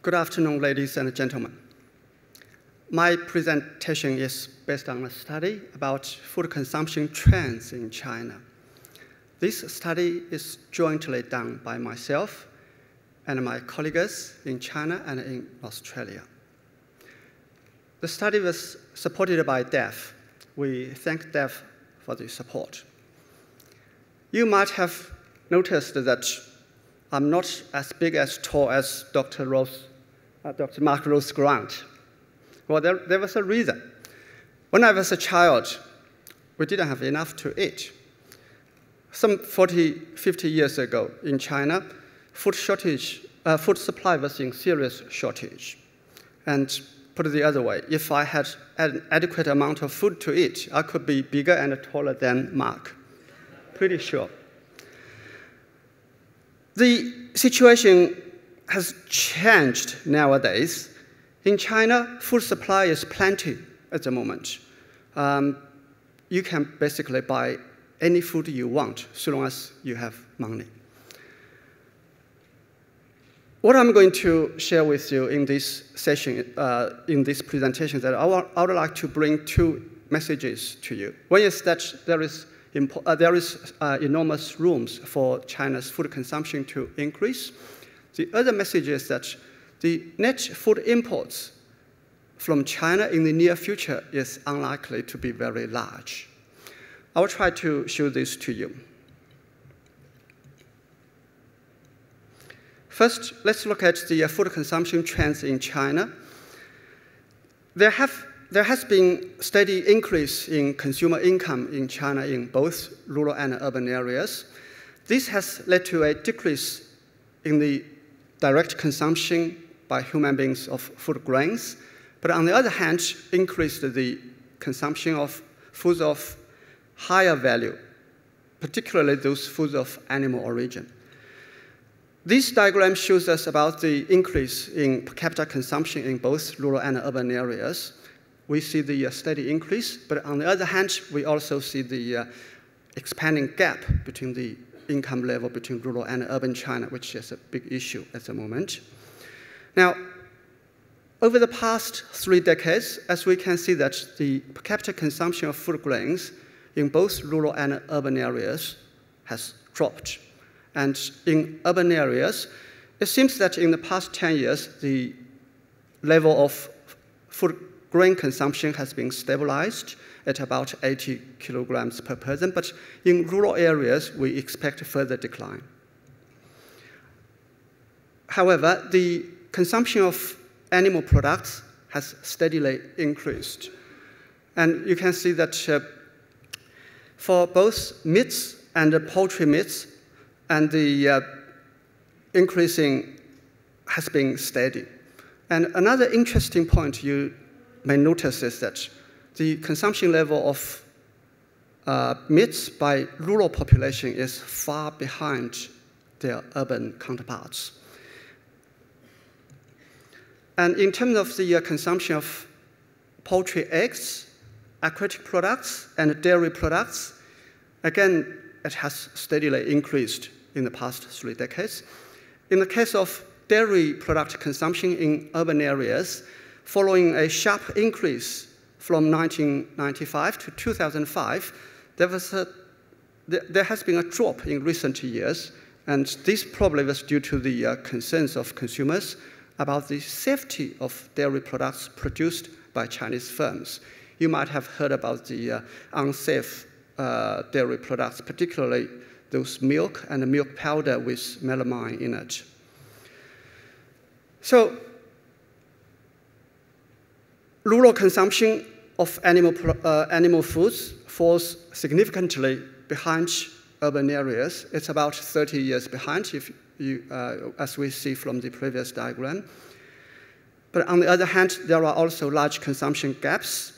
Good afternoon, ladies and gentlemen. My presentation is based on a study about food consumption trends in China. This study is jointly done by myself and my colleagues in China and in Australia. The study was supported by DEF. We thank DEF for the support. You might have noticed that I'm not as big as tall as Dr. Mark Rose Grant. Well, there was a reason. When I was a child, we didn't have enough to eat. Some 40, 50 years ago in China, food supply was in serious shortage. And put it the other way, if I had an adequate amount of food to eat, I could be bigger and taller than Mark. Pretty sure. The situation has changed nowadays. In China, food supply is plenty at the moment. You can basically buy any food you want, so long as you have money. What I'm going to share with you in this session, in this presentation, is that I would like to bring two messages to you. One is that there is enormous rooms for China's food consumption to increase. The other message is that the net food imports from China in the near future is unlikely to be very large. I will try to show this to you. First, let's look at the food consumption trends in China. There has been steady increase in consumer income in China in both rural and urban areas. This has led to a decrease in the direct consumption by human beings of food grains, but on the other hand, increased the consumption of foods of higher value, particularly those foods of animal origin. This diagram shows us about the increase in per capita consumption in both rural and urban areas. We see the steady increase, but on the other hand, we also see the expanding gap between the income level between rural and urban China, which is a big issue at the moment. Now, over the past 3 decades, as we can see that the per capita consumption of food grains in both rural and urban areas has dropped. And in urban areas, it seems that in the past 10 years, the level of food grain consumption has been stabilized at about 80 kilograms per person, but in rural areas, we expect further decline. However, the consumption of animal products has steadily increased. And you can see that for both meats and poultry meats, and the increasing has been steady. And another interesting point you may notice is that the consumption level of meats by rural population is far behind their urban counterparts. And in terms of the consumption of poultry eggs, aquatic products, and dairy products, again, it has steadily increased in the past 3 decades. In the case of dairy product consumption in urban areas, following a sharp increase from 1995 to 2005, there has been a drop in recent years, and this probably was due to the concerns of consumers about the safety of dairy products produced by Chinese firms. You might have heard about the unsafe dairy products, particularly those milk and milk powder with melamine in it. So, rural consumption of animal foods falls significantly behind urban areas. It's about 30 years behind, as we see from the previous diagram. But on the other hand, there are also large consumption gaps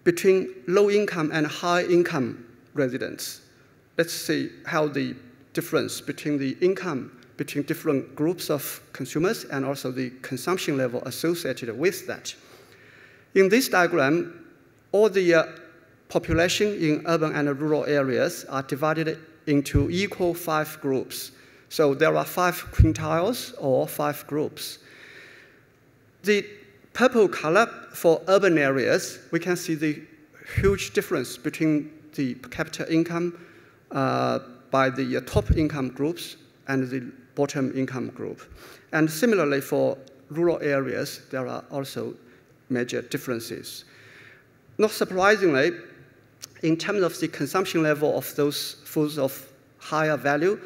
between low-income and high-income residents. Let's see how the difference between the income between different groups of consumers and also the consumption level associated with that. In this diagram, all the population in urban and rural areas are divided into equal 5 groups. So there are 5 quintiles or 5 groups. The purple color for urban areas, we can see the huge difference between the per capita income by the top income groups and the bottom income group. And similarly for rural areas, there are also major differences. Not surprisingly, in terms of the consumption level of those foods of higher value,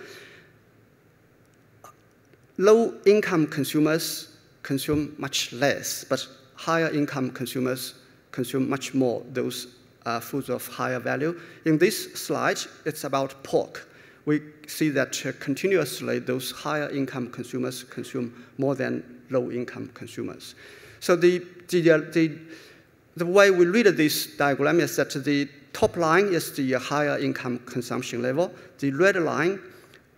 low-income consumers consume much less, but higher-income consumers consume much more those foods of higher value. In this slide, it's about pork. We see that continuously those higher-income consumers consume more than low-income consumers. So the way we read this diagram is that the top line is the higher income consumption level. The red line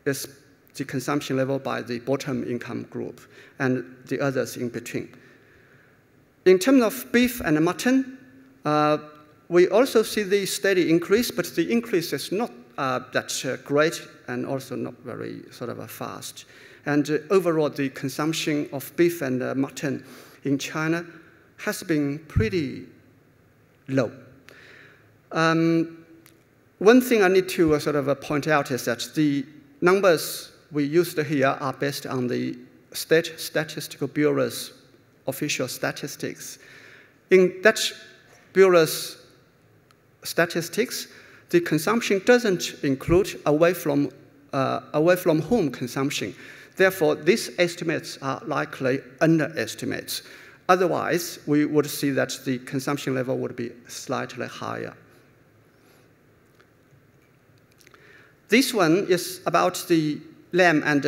is the consumption level by the bottom income group, and the others in between. In terms of beef and mutton, we also see the steady increase, but the increase is not that great and also not very sort of fast. And overall, the consumption of beef and mutton in China has been pretty low. One thing I need to sort of point out is that the numbers we used here are based on the State Statistical Bureau's official statistics. In that Bureau's statistics, the consumption doesn't include away from home consumption. Therefore, these estimates are likely underestimates. Otherwise, we would see that the consumption level would be slightly higher. This one is about the lamb and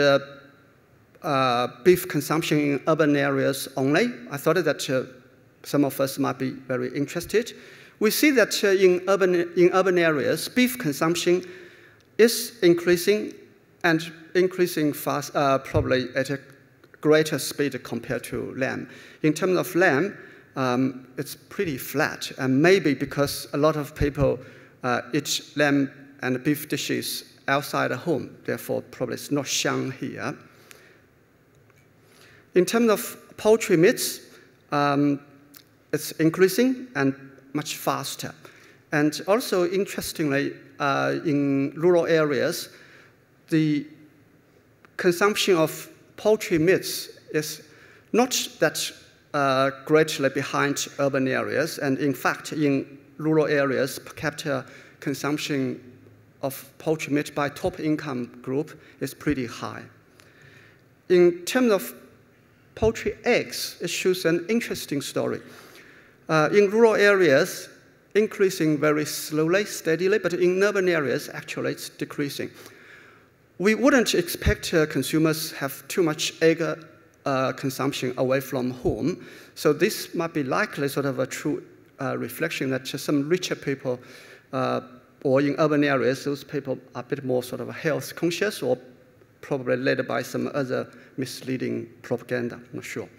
beef consumption in urban areas only. I thought that some of us might be very interested. We see that in urban areas, beef consumption is increasing and increasing fast, probably at a greater speed compared to lamb. In terms of lamb, it's pretty flat, and maybe because a lot of people eat lamb and beef dishes outside the home, therefore probably it's not shown here. In terms of poultry meats, it's increasing and much faster. And also, interestingly, in rural areas, the consumption of poultry meats is not that greatly behind urban areas. And in fact, in rural areas, per capita consumption of poultry meat by top income group is pretty high. In terms of poultry eggs, it shows an interesting story. In rural areas, increasing very slowly, steadily, but in urban areas, actually it's decreasing. We wouldn't expect consumers have too much egg consumption away from home, so this might be likely sort of a true reflection that some richer people or in urban areas, those people are a bit more sort of health conscious or probably led by some other misleading propaganda, I'm not sure.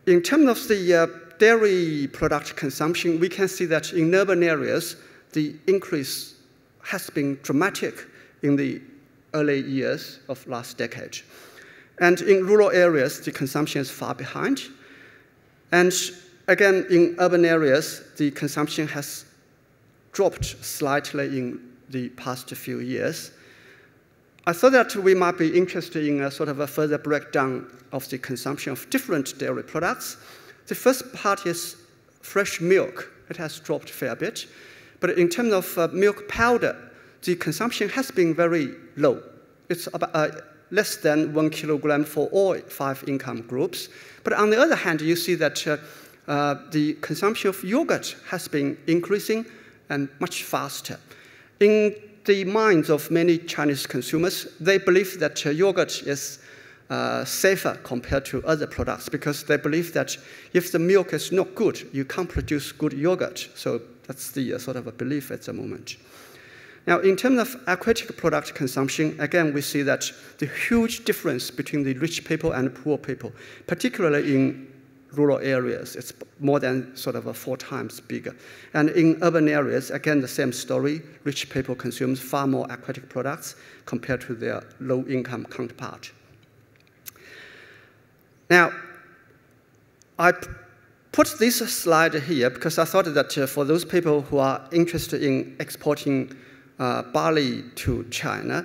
In terms of the dairy product consumption, we can see that in urban areas, the increase has been dramatic in the early years of last decade. And in rural areas, the consumption is far behind. And again, in urban areas, the consumption has dropped slightly in the past few years. I thought that we might be interested in a sort of a further breakdown of the consumption of different dairy products. The first part is fresh milk. It has dropped a fair bit. But in terms of milk powder, the consumption has been very low. It's about less than 1 kilogram for all 5 income groups. But on the other hand, you see that the consumption of yogurt has been increasing and much faster. In the minds of many Chinese consumers, they believe that yogurt is safer compared to other products because they believe that if the milk is not good, you can't produce good yogurt. So that's the sort of a belief at the moment. Now, in terms of aquatic product consumption, again, we see that the huge difference between the rich people and poor people, particularly in rural areas, it's more than sort of 4 times bigger. And in urban areas, again, the same story. Rich people consume far more aquatic products compared to their low-income counterpart. Now, I put this slide here because I thought that for those people who are interested in exporting barley to China,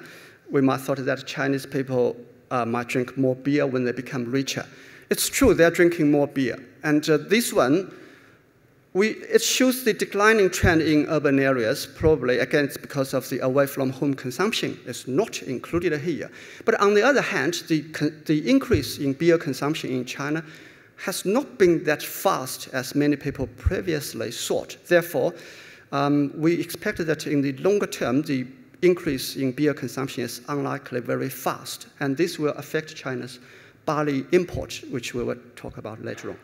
we might thought that Chinese people might drink more beer when they become richer. It's true, they're drinking more beer. And this one, it shows the declining trend in urban areas. Probably, again, it's because of the away-from-home consumption. It's not included here. But on the other hand, the increase in beer consumption in China has not been that fast as many people previously thought. Therefore, we expect that in the longer term, the increase in beer consumption is unlikely very fast. And this will affect China's barley import, which we will talk about later on.